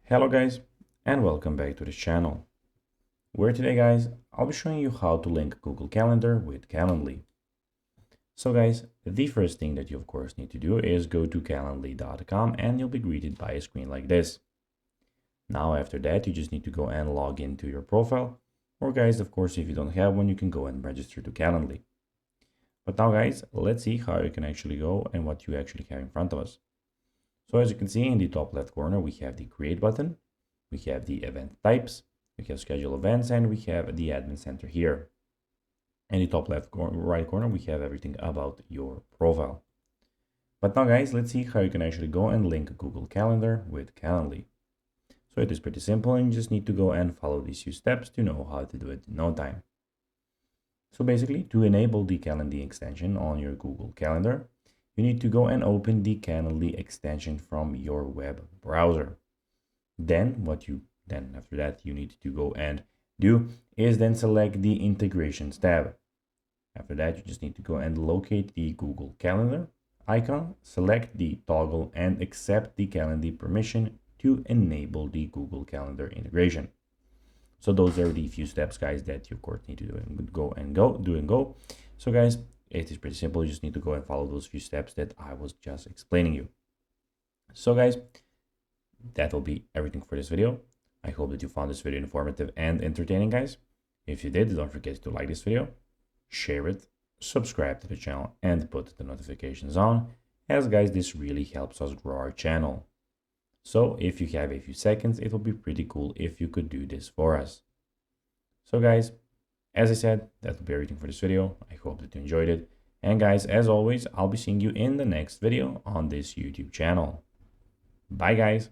Hello guys, and welcome back to this channel, where today guys, I'll be showing you how to link Google Calendar with Calendly. So guys, the first thing that you of course need to do is go to calendly.com and you'll be greeted by a screen like this. Now after that, you just need to go and log into your profile, or guys, of course, if you don't have one, you can go and register to Calendly. But now guys, let's see how you can actually go and what you actually have in front of us. So as you can see in the top left corner, we have the create button, we have the event types, we have schedule events, and we have the admin center here. In the top left right corner, we have everything about your profile. But now guys, let's see how you can actually go and link Google Calendar with Calendly. So it is pretty simple and you just need to go and follow these few steps to know how to do it in no time. So basically, to enable the Calendly extension on your Google Calendar, you need to go and open the Calendly extension from your web browser. Then after that you need to go and do is then select the integrations tab. After that, you just need to go and locate the Google Calendar icon, select the toggle and accept the Calendly permission to enable the Google Calendar integration. So those are the few steps guys that you of course need to do and go. So guys, it is pretty simple. You just need to go and follow those few steps that I was just explaining you. So guys, that will be everything for this video. I hope that you found this video informative and entertaining guys. If you did, don't forget to like this video, share it, subscribe to the channel and put the notifications on, as guys, this really helps us grow our channel. So if you have a few seconds, it will be pretty cool if you could do this for us. So guys, as I said, that will be everything for this video. I hope that you enjoyed it. And guys, as always, I'll be seeing you in the next video on this YouTube channel. Bye guys.